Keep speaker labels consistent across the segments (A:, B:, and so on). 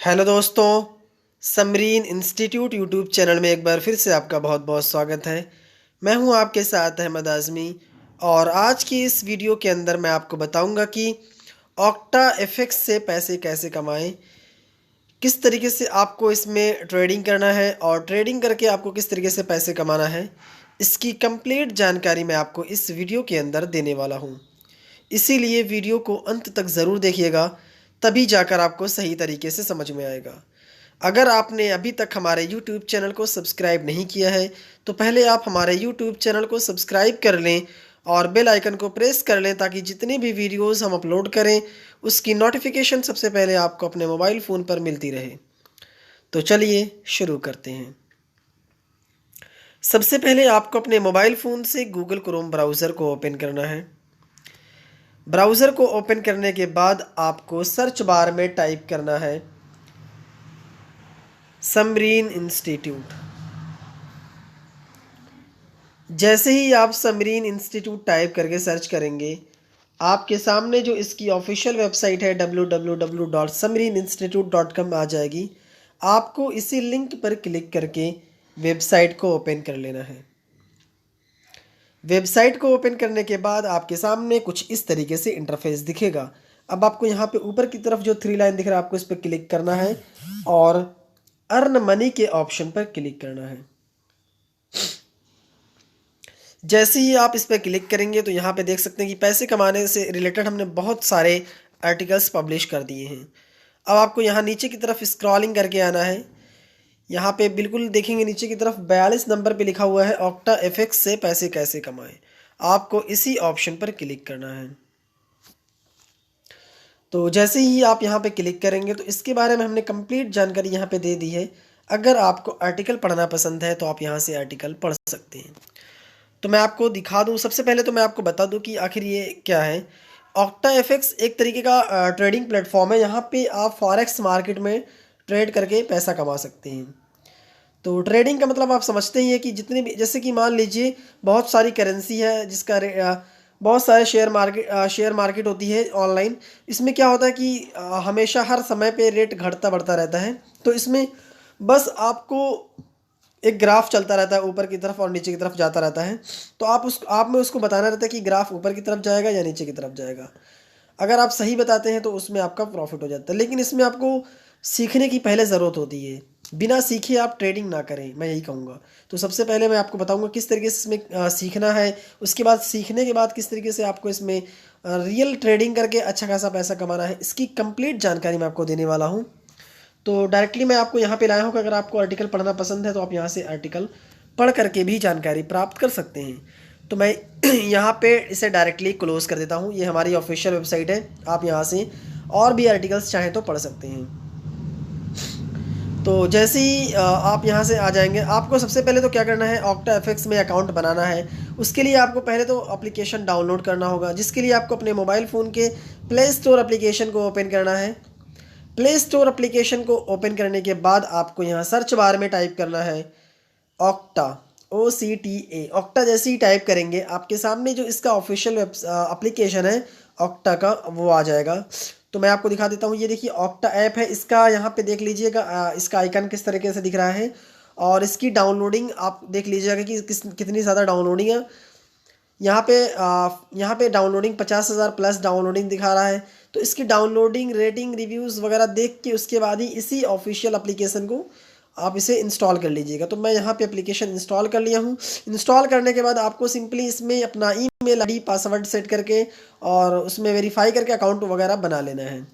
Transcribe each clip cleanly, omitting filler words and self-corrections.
A: Hello दोस्तों, Samreen institute YouTube channel में एक बार फिर से आपका बहुत बहुत स्वागत है। मैं हूं आपके साथ अहमद आज़मी और आज की इस वीडियो के अंदर मैं आपको बताऊंगा कि ऑक्टा एफएक्स से पैसे कैसे कमाएं, किस तरीके से आपको इसमें ट्रेडिंग करना है और ट्रेडिंग करके आपको किस तरीके से पैसे कमाना है। इसकी कंप्लीट जानकारी मैं आपको इस वीडियो के अंदर देने वाला हूं। इसीलिए वीडियो को अंत तक ज़रूर देखिएगा, तभी जाकर आपको सही तरीके से समझ में आएगा। अगर आपने अभी तक हमारे YouTube चैनल को सब्सक्राइब नहीं किया है तो पहले आप हमारे YouTube चैनल को सब्सक्राइब कर लें और बेल आइकन को प्रेस कर लें ताकि जितनी भी वीडियोस हम अपलोड करें उसकी नोटिफिकेशन सबसे पहले आपको अपने मोबाइल फ़ोन पर मिलती रहे। तो चलिए शुरू करते हैं। सबसे पहले आपको अपने मोबाइल फ़ोन से गूगल क्रोम ब्राउज़र को ओपन करना है। ब्राउज़र को ओपन करने के बाद आपको सर्च बार में टाइप करना है समरीन इंस्टीट्यूट। जैसे ही आप समरीन इंस्टीट्यूट टाइप करके सर्च करेंगे, आपके सामने जो इसकी ऑफिशियल वेबसाइट है www.samarininstitute.com आ जाएगी। आपको इसी लिंक पर क्लिक करके वेबसाइट को ओपन कर लेना है। वेबसाइट को ओपन करने के बाद आपके सामने कुछ इस तरीके से इंटरफेस दिखेगा। अब आपको यहाँ पे ऊपर की तरफ जो 3 लाइन दिख रहा है आपको इस पर क्लिक करना है और अर्न मनी के ऑप्शन पर क्लिक करना है। जैसे ही आप इस पर क्लिक करेंगे तो यहाँ पे देख सकते हैं कि पैसे कमाने से रिलेटेड हमने बहुत सारे आर्टिकल्स पब्लिश कर दिए हैं। अब आपको यहाँ नीचे की तरफ स्क्रॉलिंग करके आना है। यहाँ पे बिल्कुल देखेंगे नीचे की तरफ 42 नंबर पे लिखा हुआ है ऑक्टा एफएक्स से पैसे कैसे कमाएं। आपको इसी ऑप्शन पर क्लिक करना है। तो जैसे ही आप यहाँ पे क्लिक करेंगे तो इसके बारे में हमने कंप्लीट जानकारी यहाँ पे दे दी है। अगर आपको आर्टिकल पढ़ना पसंद है तो आप यहाँ से आर्टिकल पढ़ सकते हैं। तो मैं आपको दिखा दूँ, सबसे पहले तो मैं आपको बता दूँ कि आखिर ये क्या है। ऑक्टा एफएक्स एक तरीके का ट्रेडिंग प्लेटफॉर्म है। यहाँ पे आप फॉरेक्स मार्केट में ट्रेड करके पैसा कमा सकते हैं। तो ट्रेडिंग का मतलब आप समझते ही हैं कि जितने भी, जैसे कि मान लीजिए बहुत सारी करेंसी है जिसका बहुत सारे शेयर मार्केट होती है ऑनलाइन। इसमें क्या होता है कि हमेशा हर समय पे रेट घटता बढ़ता रहता है। तो इसमें बस आपको एक ग्राफ चलता रहता है, ऊपर की तरफ और नीचे की तरफ जाता रहता है। तो आप में उसको बताना रहता है कि ग्राफ ऊपर की तरफ जाएगा या नीचे की तरफ जाएगा। अगर आप सही बताते हैं तो उसमें आपका प्रॉफिट हो जाता है। लेकिन इसमें आपको सीखने की पहले ज़रूरत होती है। बिना सीखे आप ट्रेडिंग ना करें, मैं यही कहूँगा। तो सबसे पहले मैं आपको बताऊँगा किस तरीके से इसमें सीखना है। उसके बाद सीखने के बाद किस तरीके से आपको इसमें रियल ट्रेडिंग करके अच्छा खासा पैसा कमाना है, इसकी कंप्लीट जानकारी मैं आपको देने वाला हूँ। तो डायरेक्टली मैं आपको यहाँ पे लाया हूँ कि अगर आपको आर्टिकल पढ़ना पसंद है तो आप यहाँ से आर्टिकल पढ़ करके भी जानकारी प्राप्त कर सकते हैं। तो मैं यहाँ पे इसे डायरेक्टली क्लोज़ कर देता हूँ। ये हमारी ऑफिशियल वेबसाइट है, आप यहाँ से और भी आर्टिकल्स चाहें तो पढ़ सकते हैं। तो जैसे ही आप यहाँ से आ जाएंगे, आपको सबसे पहले तो क्या करना है, ऑक्टा एफएक्स में अकाउंट बनाना है। उसके लिए आपको पहले तो एप्लीकेशन डाउनलोड करना होगा, जिसके लिए आपको अपने मोबाइल फ़ोन के प्ले स्टोर एप्लीकेशन को ओपन करना है। प्ले स्टोर एप्लीकेशन को ओपन करने के बाद आपको यहाँ सर्च बार में टाइप करना है ऑक्टा, OCTA। ऑक्टा जैसे ही टाइप करेंगे आपके सामने जो इसका ऑफिशियल एप्लीकेशन है ऑक्टा का, वो आ जाएगा। तो मैं आपको दिखा देता हूँ। ये देखिए ऑक्टा ऐप है, इसका यहाँ पे देख लीजिएगा इसका आइकन किस तरीके से दिख रहा है और इसकी डाउनलोडिंग आप देख लीजिएगा कि कितनी ज़्यादा डाउनलोडिंग है। यहाँ पे डाउनलोडिंग 50,000 प्लस डाउनलोडिंग दिखा रहा है। तो इसकी डाउनलोडिंग, रेटिंग, रिव्यूज़ वगैरह देख के उसके बाद ही इसी ऑफिशियल एप्लीकेशन को आप इसे इंस्टॉल कर लीजिएगा। तो मैं यहाँ पे एप्लीकेशन इंस्टॉल कर लिया हूँ। इंस्टॉल करने के बाद आपको सिंपली इसमें अपना ईमेल आईडी पासवर्ड सेट करके और उसमें वेरीफाई करके अकाउंट वगैरह बना लेना है।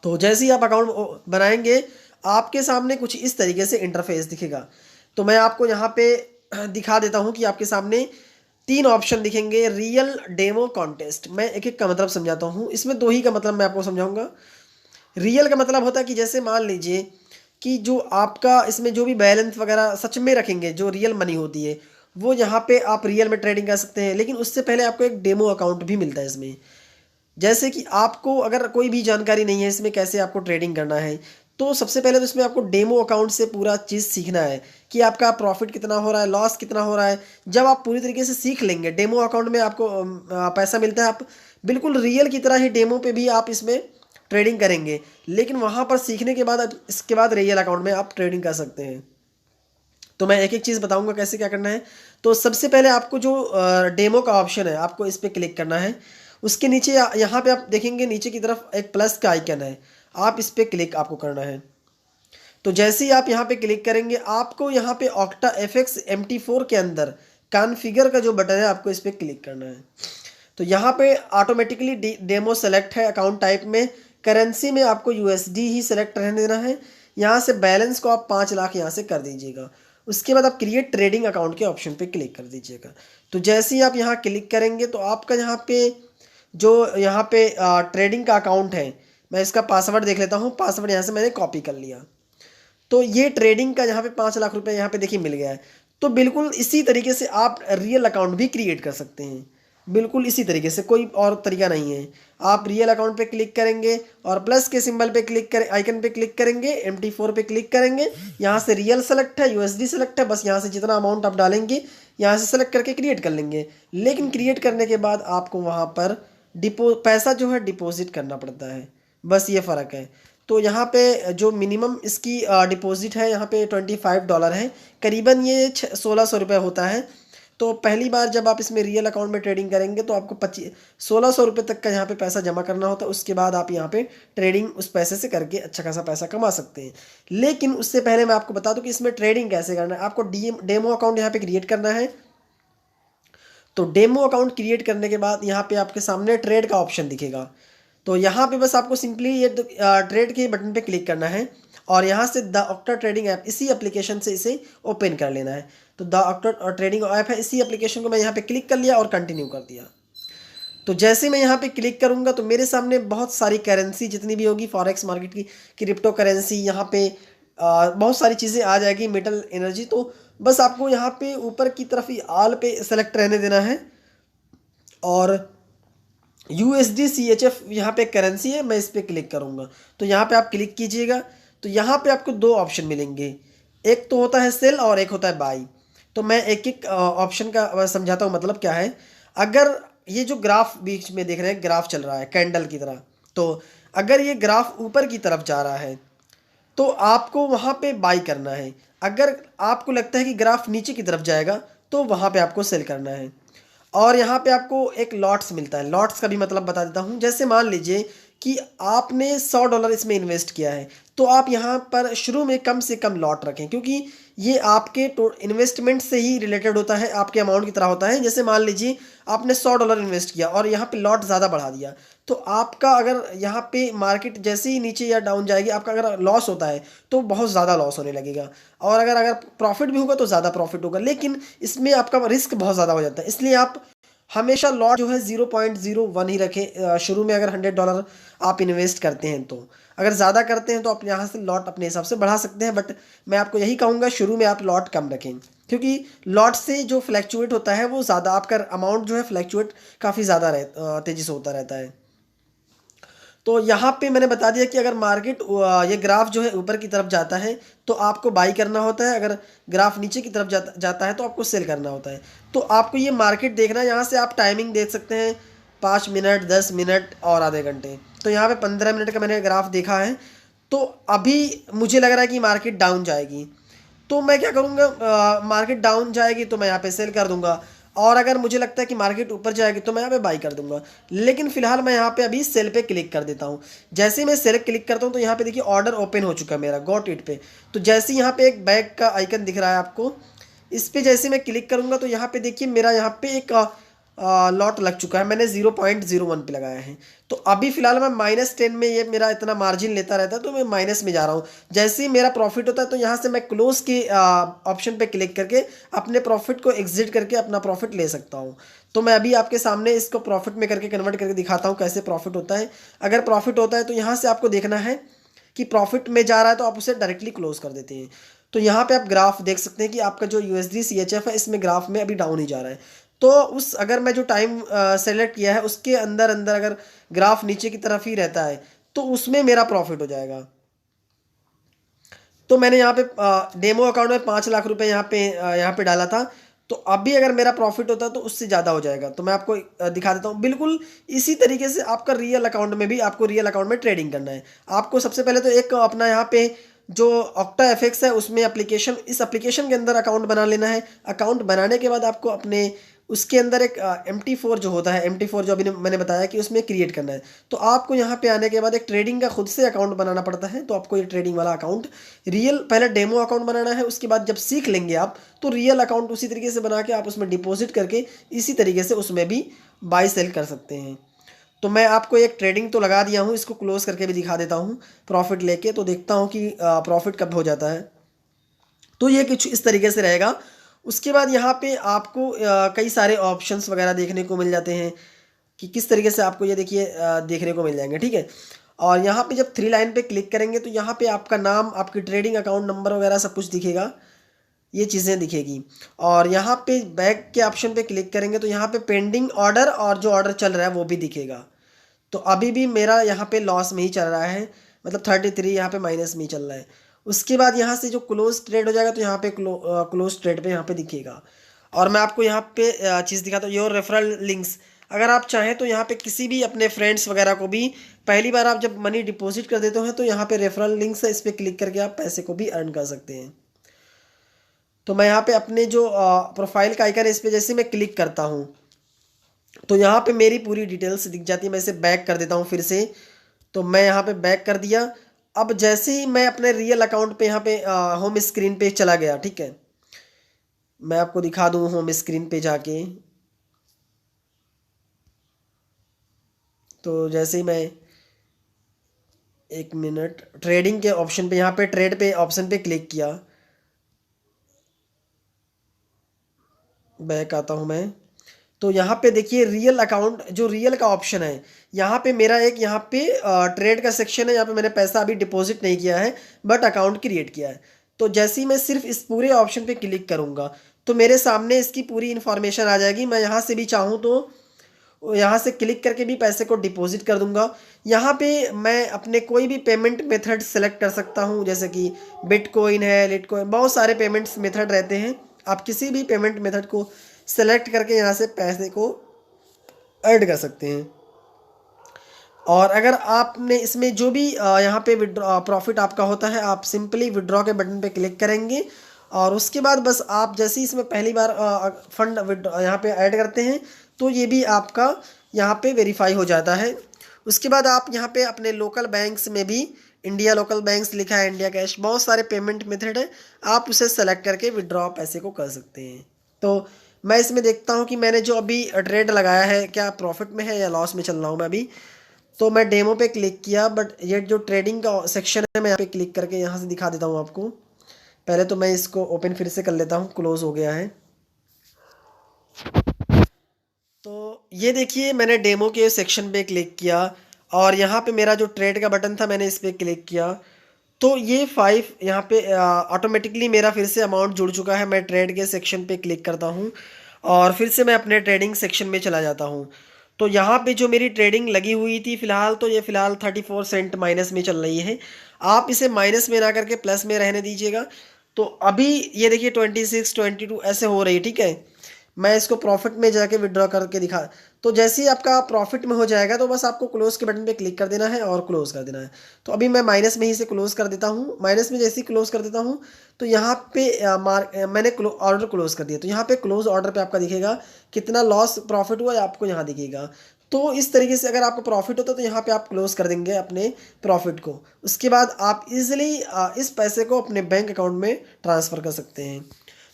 A: तो जैसे ही आप अकाउंट बनाएंगे आपके सामने कुछ इस तरीके से इंटरफेस दिखेगा। तो मैं आपको यहाँ पे दिखा देता हूँ कि आपके सामने 3 ऑप्शन दिखेंगे। Real, demo, contest. मैं एक एक का मतलब समझाता हूँ। इसमें 2 ही का मतलब मैं आपको समझाऊंगा। रियल का मतलब होता है कि जैसे मान लीजिए कि जो आपका इसमें जो भी बैलेंस वगैरह सच में रखेंगे, जो रियल मनी होती है, वो यहाँ पे आप रियल में ट्रेडिंग कर सकते हैं। लेकिन उससे पहले आपको एक डेमो अकाउंट भी मिलता है इसमें। जैसे कि आपको अगर कोई भी जानकारी नहीं है इसमें कैसे आपको ट्रेडिंग करना है, तो सबसे पहले तो इसमें आपको डेमो अकाउंट से पूरा चीज़ सीखना है कि आपका प्रॉफिट कितना हो रहा है, लॉस कितना हो रहा है। जब आप पूरी तरीके से सीख लेंगे, डेमो अकाउंट में आपको पैसा मिलता है। आप बिल्कुल रियल की तरह ही डेमो पे भी आप इसमें ट्रेडिंग करेंगे, लेकिन वहाँ पर सीखने के बाद अब इसके बाद रियल अकाउंट में आप ट्रेडिंग कर सकते हैं। तो मैं एक एक चीज़ बताऊंगा कैसे क्या करना है। तो सबसे पहले आपको जो डेमो का ऑप्शन है आपको इस पर क्लिक करना है। उसके नीचे यहाँ पे आप देखेंगे नीचे की तरफ एक प्लस का आइकन है, आप इस पर क्लिक आपको करना है। तो जैसे ही आप यहाँ पे क्लिक करेंगे आपको यहाँ पे ऑक्टा FX MT4 के अंदर कॉन्फ़िगर का जो बटन है आपको इस पर क्लिक करना है। तो यहाँ पे ऑटोमेटिकली डेमो सेलेक्ट है। अकाउंट टाइप में करेंसी में आपको USD ही सेलेक्ट रहने देना है। यहाँ से बैलेंस को आप 5 लाख यहाँ से कर दीजिएगा। उसके बाद आप क्रिएट ट्रेडिंग अकाउंट के ऑप्शन पे क्लिक कर दीजिएगा। तो जैसे ही आप यहाँ क्लिक करेंगे तो आपका यहाँ पे जो यहाँ पे ट्रेडिंग का अकाउंट है, मैं इसका पासवर्ड देख लेता हूँ। पासवर्ड यहाँ से मैंने कॉपी कर लिया। तो ये ट्रेडिंग का यहाँ पे 5 लाख रुपए यहाँ पे देखिए मिल गया है। तो बिल्कुल इसी तरीके से आप रियल अकाउंट भी क्रिएट कर सकते हैं। बिल्कुल इसी तरीके से, कोई और तरीका नहीं है। आप रियल अकाउंट पे क्लिक करेंगे और प्लस के सिंबल पे क्लिक करें, आइकन पे क्लिक करेंगे, MT4 पे क्लिक करेंगे। यहाँ से रियल सेलेक्ट है, USD सेलेक्ट है, बस यहाँ से जितना अमाउंट आप डालेंगे यहाँ से सेलेक्ट करके क्रिएट कर लेंगे। लेकिन क्रिएट करने के बाद आपको वहाँ पर पैसा जो है डिपॉजिट करना पड़ता है, बस ये फ़र्क है। तो यहाँ पे जो मिनिमम इसकी डिपॉजिट है यहाँ पे $25 है, करीबन ये 1600 रुपये होता है। तो पहली बार जब आप इसमें रियल अकाउंट में ट्रेडिंग करेंगे तो आपको 1600 रुपये तक का यहाँ पे पैसा जमा करना होता है। उसके बाद आप यहाँ पे ट्रेडिंग उस पैसे से करके अच्छा खासा पैसा कमा सकते हैं। लेकिन उससे पहले मैं आपको बता दूं कि इसमें ट्रेडिंग कैसे करना है। आपको डेमो अकाउंट यहाँ पे क्रिएट करना है। तो डेमो अकाउंट क्रिएट करने के बाद यहाँ पे आपके सामने ट्रेड का ऑप्शन दिखेगा। तो यहाँ पे बस आपको सिंपली ये ट्रेड के बटन पे क्लिक करना है और यहाँ से द ऑक्टा ट्रेडिंग ऐप, इसी एप्लीकेशन से इसे ओपन कर लेना है। तो द ऑक्टा ट्रेडिंग ऐप है, इसी एप्लीकेशन को मैं यहाँ पे क्लिक कर लिया और कंटिन्यू कर दिया। तो जैसे मैं यहाँ पे क्लिक करूँगा तो मेरे सामने बहुत सारी करेंसी जितनी भी होगी फॉरेक्स मार्केट की, क्रिप्टो करेंसी, यहाँ पे बहुत सारी चीज़ें आ जाएगी, मेटल एनर्जी। तो बस आपको यहाँ पे ऊपर की तरफ ही आल पे सेलेक्ट रहने देना है। और USD CHF यहाँ पे करेंसी है, मैं इस पर क्लिक करूँगा। तो यहाँ पे आप क्लिक कीजिएगा तो यहाँ पे आपको 2 ऑप्शन मिलेंगे, एक तो होता है सेल और एक होता है बाई। तो मैं एक एक ऑप्शन का समझाता हूँ मतलब क्या है। अगर ये जो ग्राफ बीच में देख रहे हैं, ग्राफ चल रहा है कैंडल की तरह, तो अगर ये ग्राफ ऊपर की तरफ जा रहा है तो आपको वहाँ पे बाई करना है। अगर आपको लगता है कि ग्राफ नीचे की तरफ जाएगा तो वहाँ पे आपको सेल करना है। और यहाँ पे आपको एक लॉट्स मिलता है। लॉट्स का भी मतलब बता देता हूँ। जैसे मान लीजिए कि आपने $100 इसमें इन्वेस्ट किया है, तो आप यहाँ पर शुरू में कम से कम लॉट रखें, क्योंकि ये आपके इन्वेस्टमेंट से ही रिलेटेड होता है, आपके अमाउंट की तरह होता है। जैसे मान लीजिए आपने $100 इन्वेस्ट किया और यहाँ पे लॉट ज़्यादा बढ़ा दिया, तो आपका अगर यहाँ पे मार्केट जैसे ही नीचे या डाउन जाएगी, आपका अगर लॉस होता है तो बहुत ज़्यादा लॉस होने लगेगा। और अगर प्रॉफिट भी होगा तो ज़्यादा प्रॉफिट होगा, लेकिन इसमें आपका रिस्क बहुत ज़्यादा हो जाता है। इसलिए आप हमेशा लॉट जो है 0.01 ही रखें। शुरू में अगर $100 आप इन्वेस्ट करते हैं, तो अगर ज़्यादा करते हैं तो आप यहाँ से लॉट अपने हिसाब से बढ़ा सकते हैं। बट मैं आपको यही कहूँगा शुरू में आप लॉट कम रखें, क्योंकि लॉट से जो फ्लैक्चुएट होता है वो ज़्यादा, आपका अमाउंट जो है फ्लैक्चुएट काफ़ी ज़्यादा तेज़ी से होता रहता है। तो यहाँ पे मैंने बता दिया कि अगर मार्केट ये ग्राफ जो है ऊपर की तरफ जाता है तो आपको बाई करना होता है, अगर ग्राफ नीचे की तरफ जाता है तो आपको सेल करना होता है। तो आपको ये मार्केट देखना है। यहाँ से आप टाइमिंग देख सकते हैं, 5 मिनट, 10 मिनट और आधे घंटे। तो यहाँ पे 15 मिनट का मैंने ग्राफ देखा है। तो अभी मुझे लग रहा है कि मार्केट डाउन जाएगी, तो मैं क्या करूँगा, मार्केट डाउन जाएगी तो मैं यहाँ पे सेल कर दूंगा। और अगर मुझे लगता है कि मार्केट ऊपर जाएगी तो मैं यहाँ पे बाई कर दूंगा। लेकिन फिलहाल मैं यहाँ पे अभी सेल पे क्लिक कर देता हूँ। जैसे ही मैं सेल क्लिक करता हूँ तो यहाँ पे देखिए ऑर्डर ओपन हो चुका है मेरा गॉट इट पे। तो जैसे ही यहाँ पे एक बैग का आइकन दिख रहा है आपको, इस पर जैसे मैं क्लिक करूँगा तो यहाँ पे देखिए मेरा यहाँ पे एक लॉट लग चुका है। मैंने 0.01 पे लगाया है। तो अभी फ़िलहाल मैं -10 में, ये मेरा इतना मार्जिन लेता रहता है तो मैं माइनस में जा रहा हूँ। जैसे ही मेरा प्रॉफिट होता है तो यहाँ से मैं क्लोज़ के ऑप्शन पे क्लिक करके अपने प्रॉफिट को एग्जिट करके अपना प्रॉफिट ले सकता हूँ। तो मैं अभी आपके सामने इसको प्रॉफिट में करके कन्वर्ट करके दिखाता हूँ कैसे प्रॉफिट होता है। अगर प्रॉफिट होता है तो यहाँ से आपको देखना है कि प्रॉफिट में जा रहा है तो आप उसे डायरेक्टली क्लोज कर देते हैं। तो यहाँ पे आप ग्राफ देख सकते हैं कि आपका जो USD CHF है इसमें ग्राफ में अभी डाउन ही जा रहा है। तो अगर मैं जो टाइम सेलेक्ट किया है उसके अंदर अंदर अगर ग्राफ नीचे की तरफ ही रहता है तो उसमें मेरा प्रॉफिट हो जाएगा। तो मैंने यहाँ पे डेमो अकाउंट में 5 लाख रुपए यहाँ पे डाला था। तो अभी अगर मेरा प्रॉफिट होता तो उससे ज़्यादा हो जाएगा। तो मैं आपको दिखा देता हूँ। बिल्कुल इसी तरीके से आपका रियल अकाउंट में भी आपको रियल अकाउंट में ट्रेडिंग करना है। आपको सबसे पहले तो एक अपना यहाँ पे जो ऑक्टा एफएक्स है उसमें इस एप्लीकेशन के अंदर अकाउंट बना लेना है। अकाउंट बनाने के बाद आपको अपने उसके अंदर एक MT4 जो होता है, MT4 जो अभी मैंने बताया कि उसमें क्रिएट करना है। तो आपको यहाँ पे आने के बाद एक ट्रेडिंग का खुद से अकाउंट बनाना पड़ता है। तो आपको ये ट्रेडिंग वाला अकाउंट रियल पहले डेमो अकाउंट बनाना है। उसके बाद जब सीख लेंगे आप तो रियल अकाउंट उसी तरीके से बना के आप उसमें डिपॉजिट करके इसी तरीके से उसमें भी बाई सेल कर सकते हैं। तो मैं आपको एक ट्रेडिंग तो लगा दिया हूँ, इसको क्लोज करके भी दिखा देता हूँ प्रॉफिट लेके। तो देखता हूँ कि प्रॉफिट कब हो जाता है। तो ये कुछ इस तरीके से रहेगा। उसके बाद यहाँ पे आपको कई सारे ऑप्शंस वगैरह देखने को मिल जाते हैं कि किस तरीके से आपको ये देखिए देखने को मिल जाएंगे, ठीक है। और यहाँ पे जब 3 लाइन पे क्लिक करेंगे तो यहाँ पे आपका नाम, आपकी ट्रेडिंग अकाउंट नंबर वगैरह सब कुछ दिखेगा, ये चीज़ें दिखेगी। और यहाँ पे बैक के ऑप्शन पे क्लिक करेंगे तो यहाँ पे पेंडिंग ऑर्डर और जो ऑर्डर चल रहा है वो भी दिखेगा। तो अभी भी मेरा यहाँ पे लॉस में ही चल रहा है, मतलब 33 यहाँ पे माइनस में ही चल रहा है। उसके बाद यहाँ से जो क्लोज ट्रेड हो जाएगा तो यहाँ पे क्लोज ट्रेड पे यहाँ पे दिखेगा। और मैं आपको यहाँ पे चीज़ दिखाता हूँ, योर रेफरल लिंक्स। अगर आप चाहें तो यहाँ पे किसी भी अपने फ्रेंड्स वगैरह को भी, पहली बार आप जब मनी डिपॉजिट कर देते हैं तो यहाँ पे रेफरल लिंक्स है, इस पर क्लिक करके आप पैसे को भी अर्न कर सकते हैं। तो मैं यहाँ पे अपने जो प्रोफाइल का आइकन है इस पर जैसे मैं क्लिक करता हूँ तो यहाँ पे मेरी पूरी डिटेल्स दिख जाती है। मैं इसे बैक कर देता हूँ फिर से। तो मैं यहाँ पे बैक कर दिया। अब जैसे ही मैं अपने रियल अकाउंट पे यहाँ पे होम स्क्रीन पे चला गया, ठीक है, मैं आपको दिखा दूँ होम स्क्रीन पे जाके। तो जैसे ही मैं, एक मिनट, ट्रेडिंग के ऑप्शन पे यहाँ पे ट्रेड पे ऑप्शन पे क्लिक किया, बैक आता हूँ मैं। तो यहाँ पे देखिए रियल अकाउंट, जो रियल का ऑप्शन है, यहाँ पे मेरा एक यहाँ पे ट्रेड का सेक्शन है। यहाँ पे मैंने पैसा अभी डिपॉजिट नहीं किया है बट अकाउंट क्रिएट किया है। तो जैसे ही मैं सिर्फ इस पूरे ऑप्शन पे क्लिक करूँगा तो मेरे सामने इसकी पूरी इन्फॉर्मेशन आ जाएगी। मैं यहाँ से भी चाहूँ तो यहाँ से क्लिक करके भी पैसे को डिपॉजिट कर दूंगा। यहाँ पे मैं अपने कोई भी पेमेंट मेथड सेलेक्ट कर सकता हूँ, जैसे कि बिटकॉइन है, लिटकॉइन, बहुत सारे पेमेंट्स मेथड रहते हैं। आप किसी भी पेमेंट मेथड को सेलेक्ट करके यहाँ से पैसे को ऐड कर सकते हैं। और अगर आपने इसमें जो भी यहाँ पे विड्रॉ प्रॉफिट आपका होता है, आप सिंपली विड्रॉ के बटन पे क्लिक करेंगे और उसके बाद बस आप जैसे ही इसमें पहली बार फंड विड्रॉ यहाँ पे ऐड करते हैं तो ये भी आपका यहाँ पे वेरीफाई हो जाता है। उसके बाद आप यहाँ पे अपने लोकल बैंक्स में भी, इंडिया लोकल बैंक्स लिखा है, इंडिया कैश, बहुत सारे पेमेंट मेथड है, आप उसे सेलेक्ट करके विड्रॉ पैसे को कर सकते हैं। तो मैं इसमें देखता हूँ कि मैंने जो अभी ट्रेड लगाया है क्या प्रॉफिट में है या लॉस में चल रहा हूँ मैं अभी। तो मैं डेमो पे क्लिक किया बट ये जो ट्रेडिंग का सेक्शन है मैं यहाँ पे क्लिक करके यहाँ से दिखा देता हूँ आपको। पहले तो मैं इसको ओपन फिर से कर लेता हूँ, क्लोज हो गया है। तो ये देखिए मैंने डेमो के सेक्शन पे क्लिक किया और यहाँ पे मेरा जो ट्रेड का बटन था मैंने इस पर क्लिक किया तो ये 5 यहाँ पे ऑटोमेटिकली मेरा फिर से अमाउंट जुड़ चुका है। मैं ट्रेड के सेक्शन पे क्लिक करता हूँ और फिर से मैं अपने ट्रेडिंग सेक्शन में चला जाता हूँ। तो यहाँ पे जो मेरी ट्रेडिंग लगी हुई थी फ़िलहाल, तो ये फ़िलहाल 34 सेंट माइनस में चल रही है। आप इसे माइनस में ना करके प्लस में रहने दीजिएगा। तो अभी ये देखिए 26, 22 ऐसे हो रही है, ठीक है। मैं इसको प्रॉफिट में जाके विड्रॉ करके दिखा। तो जैसे ही आपका प्रॉफिट में हो जाएगा तो बस आपको क्लोज़ के बटन पे क्लिक कर देना है और क्लोज़ कर देना है। तो अभी मैं माइनस में ही से क्लोज़ कर देता हूँ। माइनस में जैसे ही क्लोज़ कर देता हूँ तो यहाँ पे मैंने ऑर्डर क्लोज़ कर दिया। तो यहाँ पे क्लोज़ ऑर्डर पे आपका दिखेगा कितना लॉस प्रॉफिट हुआ है, आपको यहाँ दिखेगा। तो इस तरीके से अगर आपको प्रॉफिट होता है तो यहाँ पे आप क्लोज़ कर देंगे अपने प्रॉफिट को। उसके बाद आप इजीली इस पैसे को अपने बैंक अकाउंट में ट्रांसफ़र कर सकते हैं।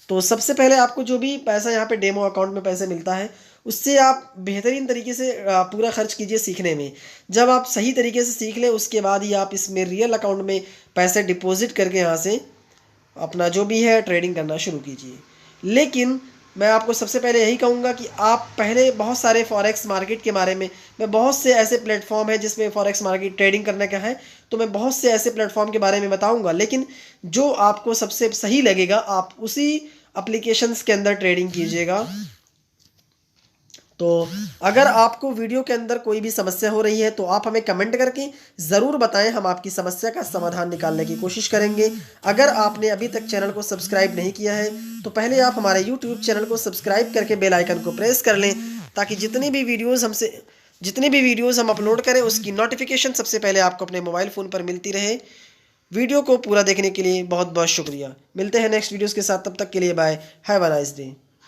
A: तो सबसे पहले आपको जो भी पैसा यहाँ पे डेमो अकाउंट में पैसे मिलता है उससे आप बेहतरीन तरीके से पूरा खर्च कीजिए सीखने में। जब आप सही तरीके से सीख लें उसके बाद ही आप इसमें रियल अकाउंट में पैसे डिपॉजिट करके यहाँ से अपना जो भी है ट्रेडिंग करना शुरू कीजिए। लेकिन मैं आपको सबसे पहले यही कहूँगा कि आप पहले बहुत सारे फॉरेक्स मार्केट के बारे में, मैं बहुत से ऐसे प्लेटफॉर्म है जिसमें फॉरेक्स मार्केट ट्रेडिंग करने का है, तो मैं बहुत से ऐसे प्लेटफॉर्म के बारे में बताऊँगा। लेकिन जो आपको सबसे सही लगेगा आप उसी एप्लीकेशंस के अंदर ट्रेडिंग कीजिएगा। तो अगर आपको वीडियो के अंदर कोई भी समस्या हो रही है तो आप हमें कमेंट करके ज़रूर बताएं, हम आपकी समस्या का समाधान निकालने की कोशिश करेंगे। अगर आपने अभी तक चैनल को सब्सक्राइब नहीं किया है तो पहले आप हमारे यूट्यूब चैनल को सब्सक्राइब करके बेल आइकन को प्रेस कर लें, ताकि जितनी भी वीडियोज़ हम अपलोड करें उसकी नोटिफिकेशन सबसे पहले आपको अपने मोबाइल फ़ोन पर मिलती रहे। वीडियो को पूरा देखने के लिए बहुत बहुत शुक्रिया। मिलते हैं नेक्स्ट वीडियोज़ के साथ, तब तक के लिए bye, have a nice day.